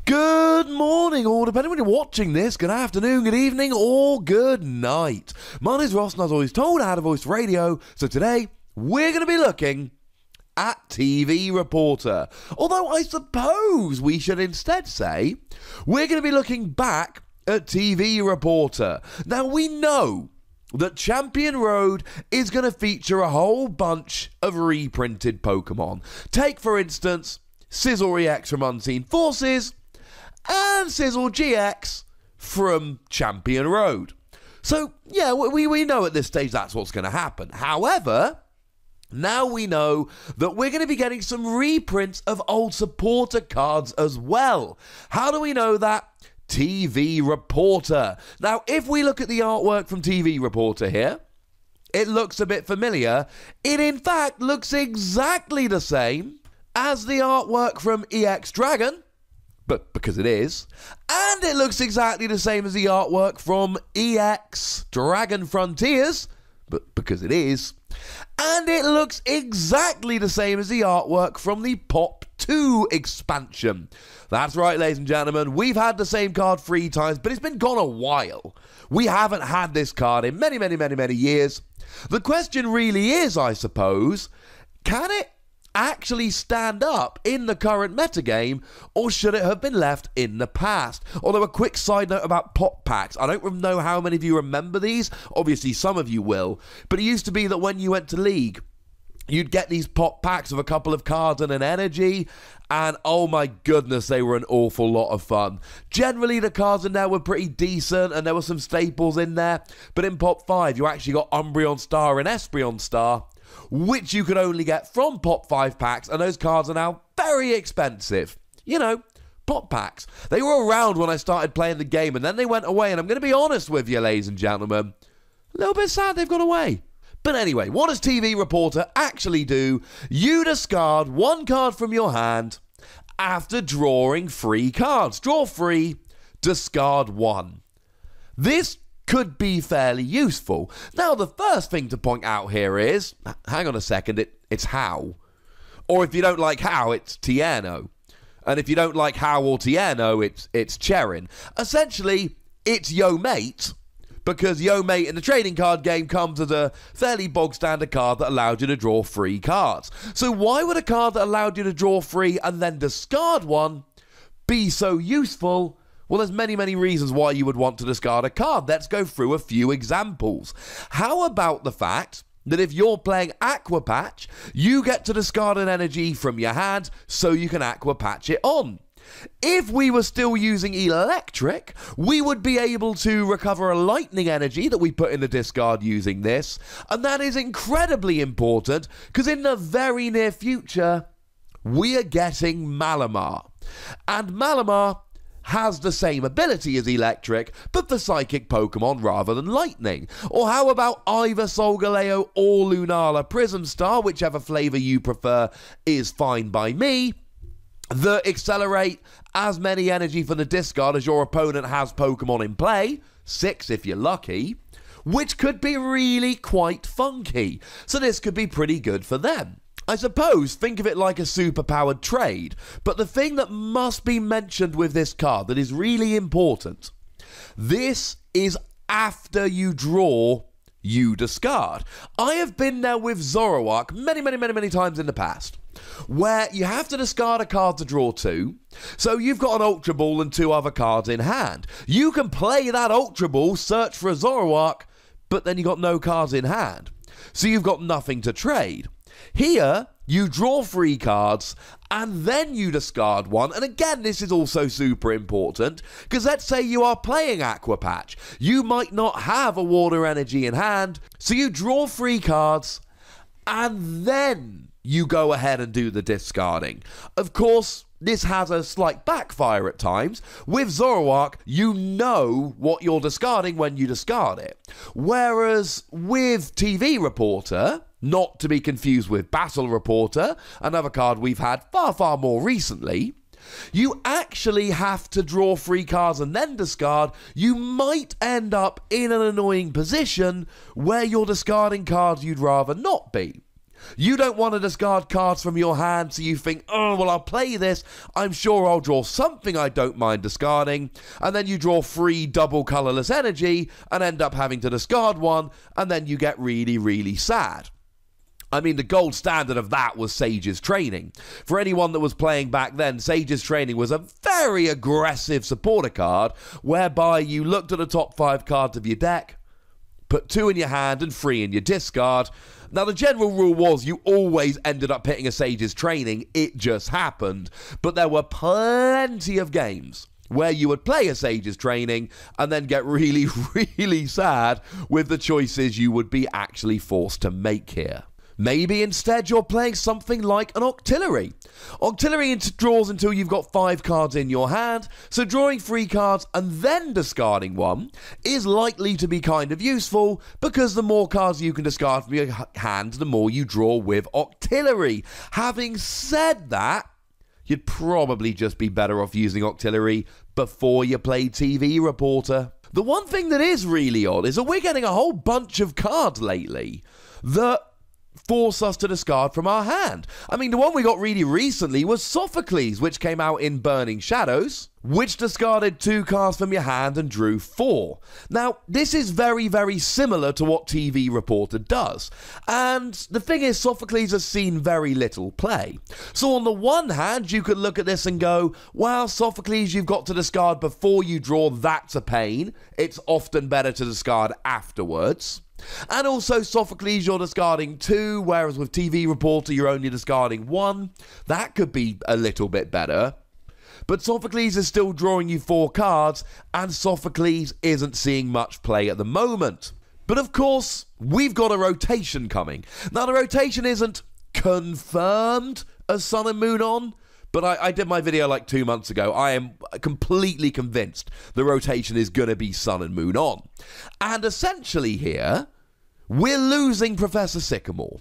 Good morning, or depending when you're watching this, good afternoon, good evening, or good night. My name's Ross, and as always told, I had a voice radio, so today we're going to be looking at TV Reporter. Although I suppose we should instead say we're going to be looking back at TV Reporter. Now, we know that Champion Road is going to feature a whole bunch of reprinted Pokemon. Take, for instance, Sizzle EX from Unseen Forces and Sizzle GX from Champion Road. So, yeah, we know at this stage that's what's going to happen. However, now we know that we're going to be getting some reprints of old supporter cards as well. How do we know that? TV Reporter. Now, if we look at the artwork from TV Reporter here, it looks a bit familiar. It, in fact, looks exactly the same as the artwork from EX Dragon, but because it is, and it looks exactly the same as the artwork from EX Dragon Frontiers, but because it is, and it looks exactly the same as the artwork from the Pop 2 expansion. That's right, ladies and gentlemen, we've had the same card 3 times, but it's been gone a while. We haven't had this card in many years. The question really is, I suppose, can it actually stand up in the current metagame, or should it have been left in the past? Although, a quick side note about pop packs. I don't know how many of you remember these. Obviously, some of you will. But it used to be that when you went to League, you'd get these pop packs of a couple of cards and an energy, and oh my goodness, they were an awful lot of fun. Generally, the cards in there were pretty decent, and there were some staples in there. But in Pop 5, you actually got Umbreon Star and Espeon Star, which you could only get from Pop 5 packs, and those cards are now very expensive. You know, Pop packs. They were around when I started playing the game, and then they went away, and I'm going to be honest with you, ladies and gentlemen, a little bit sad they've gone away. But anyway, what does TV Reporter actually do? You discard one card from your hand after drawing 3 cards. Draw 3, discard 1. This could be fairly useful. Now, the first thing to point out here is, hang on a second, it's How. Or if you don't like How, it's Tierno. And if you don't like How or Tierno, it's Cherin. Essentially, it's Yo Mate, because Yo Mate in the trading card game comes as a fairly bog standard card that allowed you to draw 3 cards. So why would a card that allowed you to draw 3 and then discard 1 be so useful? Well, there's many reasons why you would want to discard a card. Let's go through a few examples. How about the fact that if you're playing Aqua Patch, you get to discard an energy from your hand so you can Aqua Patch it on? If we were still using Electric, we would be able to recover a lightning energy that we put in the discard using this, and that is incredibly important because in the very near future, we are getting Malamar. And Malamar has the same ability as Electric, but for Psychic Pokemon rather than Lightning. Or how about either Solgaleo or Lunala Prism Star, whichever flavor you prefer is fine by me, that accelerate as many energy from the discard as your opponent has Pokemon in play, 6 if you're lucky, which could be really quite funky. So this could be pretty good for them. I suppose, think of it like a superpowered trade, but the thing that must be mentioned with this card that is really important, this is after you draw, you discard. I have been there with Zoroark many times in the past, where you have to discard a card to draw 2, so you've got an Ultra Ball and 2 other cards in hand. You can play that Ultra Ball, search for a Zoroark, but then you've got no cards in hand, so you've got nothing to trade. Here, you draw 3 cards, and then you discard 1, and again, this is also super important, because let's say you are playing Aqua Patch. You might not have a Water Energy in hand, so you draw 3 cards, and then you go ahead and do the discarding. Of course, this has a slight backfire at times. With Zoroark, you know what you're discarding when you discard it. Whereas with TV Reporter, not to be confused with Battle Reporter, another card we've had far more recently, you actually have to draw 3 cards and then discard. You might end up in an annoying position where you're discarding cards you'd rather not be. You don't want to discard cards from your hand, so you think, oh, well, I'll play this. I'm sure I'll draw something I don't mind discarding. And then you draw 3 double colorless energy and end up having to discard one, and then you get really, really sad. I mean, the gold standard of that was Sage's Training. For anyone that was playing back then, Sage's Training was a very aggressive supporter card, whereby you looked at the top 5 cards of your deck, put 2 in your hand and 3 in your discard. Now, the general rule was you always ended up hitting a Sage's Training. It just happened. But there were plenty of games where you would play a Sage's Training and then get really, really sad with the choices you would be actually forced to make here. Maybe instead you're playing something like an Octillery. Octillery draws until you've got 5 cards in your hand, so drawing 3 cards and then discarding one is likely to be kind of useful, because the more cards you can discard from your hand, the more you draw with Octillery. Having said that, you'd probably just be better off using Octillery before you play TV Reporter. The one thing that is really odd is that we're getting a whole bunch of cards lately that force us to discard from our hand. I mean, the one we got really recently was Sophocles, which came out in Burning Shadows, which discarded 2 cards from your hand and drew 4. Now, this is very, very similar to what TV Reporter does. And the thing is, Sophocles has seen very little play. So on the one hand, you could look at this and go, well, Sophocles, you've got to discard before you draw. That's a pain. It's often better to discard afterwards. And also, Sophocles, you're discarding 2, whereas with TV Reporter, you're only discarding 1. That could be a little bit better. But Sophocles is still drawing you 4 cards, and Sophocles isn't seeing much play at the moment. But of course, we've got a rotation coming. Now, the rotation isn't confirmed as Sun and Moon on, but I did my video like 2 months ago. I am completely convinced the rotation is going to be Sun and Moon on. And essentially here, we're losing Professor Sycamore.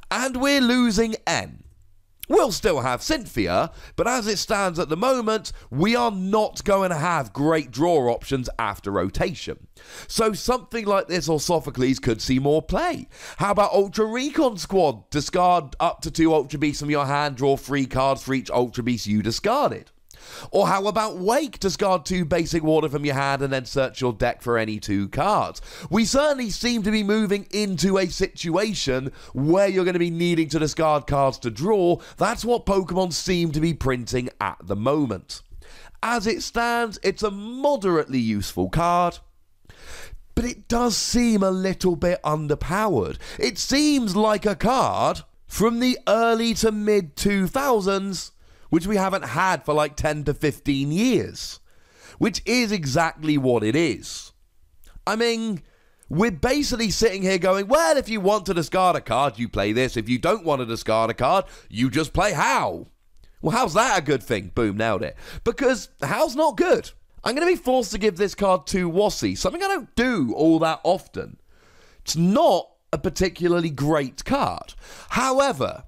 And we're losing N. We'll still have Cynthia, but as it stands at the moment, we are not going to have great draw options after rotation. So something like this or Sophocles could see more play. How about Ultra Recon Squad? Discard up to 2 Ultra Beasts from your hand, draw 3 cards for each Ultra Beast you discarded. Or how about Wake? Discard 2 basic water from your hand and then search your deck for any 2 cards. We certainly seem to be moving into a situation where you're going to be needing to discard cards to draw. That's what Pokemon seem to be printing at the moment. As it stands, it's a moderately useful card, but it does seem a little bit underpowered. It seems like a card from the early to mid 2000s, which we haven't had for like 10 to 15 years, which is exactly what it is. I mean, we're basically sitting here going, well, if you want to discard a card, you play this. If you don't want to discard a card, you just play How. Well, how's that a good thing? Boom, nailed it. Because How's not good. I'm going to be forced to give this card to Wassy, something I don't do all that often. It's not a particularly great card. However,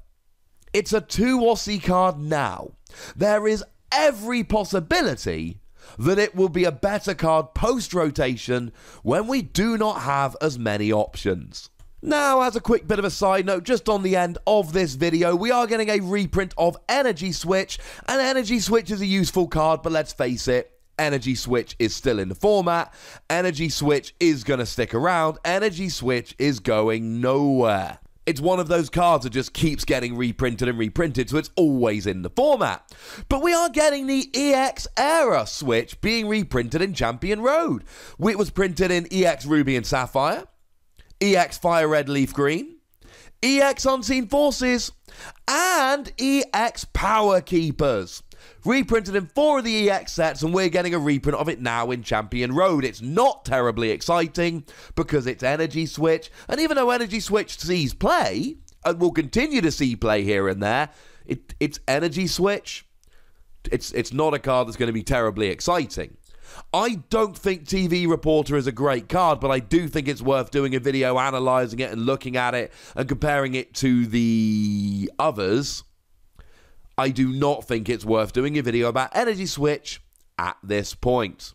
it's a 2 Wassy card now. There is every possibility that it will be a better card post-rotation when we do not have as many options. Now, as a quick bit of a side note, just on the end of this video, we are getting a reprint of Energy Switch, and Energy Switch is a useful card, but let's face it, Energy Switch is still in the format. Energy Switch is going to stick around. Energy Switch is going nowhere. It's one of those cards that just keeps getting reprinted and reprinted, so it's always in the format. But we are getting the EX Era Switch being reprinted in Champion Road. It was printed in EX Ruby and Sapphire, EX Fire Red Leaf Green, EX Unseen Forces, and EX Power Keepers. Reprinted in 4 of the EX sets, and we're getting a reprint of it now in Champion Road. It's not terribly exciting because it's Energy Switch, and even though Energy Switch sees play, and will continue to see play here and there, it's Energy Switch. It's not a card that's going to be terribly exciting. I don't think TV Reporter is a great card, but I do think it's worth doing a video analysing it and looking at it and comparing it to the others. I do not think it's worth doing a video about Energy Switch at this point.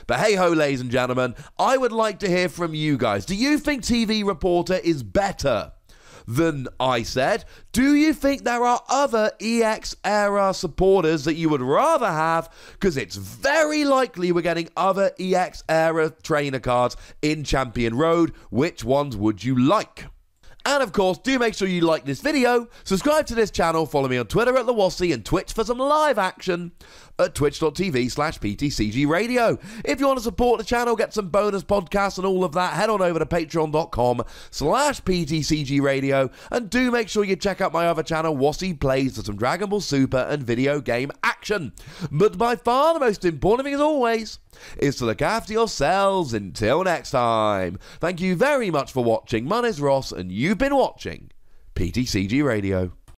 But hey ho, ladies and gentlemen, I would like to hear from you guys. Do you think TV Reporter is better Then I said, do you think there are other EX era supporters that you would rather have? Because it's very likely we're getting other EX era trainer cards in Champion Road. Which ones would you like? And of course, do make sure you like this video, subscribe to this channel, follow me on Twitter at @LaWassy and Twitch for some live action at twitch.tv/PTCGRadio. If you want to support the channel, get some bonus podcasts and all of that, head on over to patreon.com/PTCGRadio, and do make sure you check out my other channel, Wassy Plays, for some Dragon Ball Super and video game action. But by far the most important thing, as always, is to look after yourselves. Until next time, thank you very much for watching. My name's Ross, and you've been watching PTCG Radio.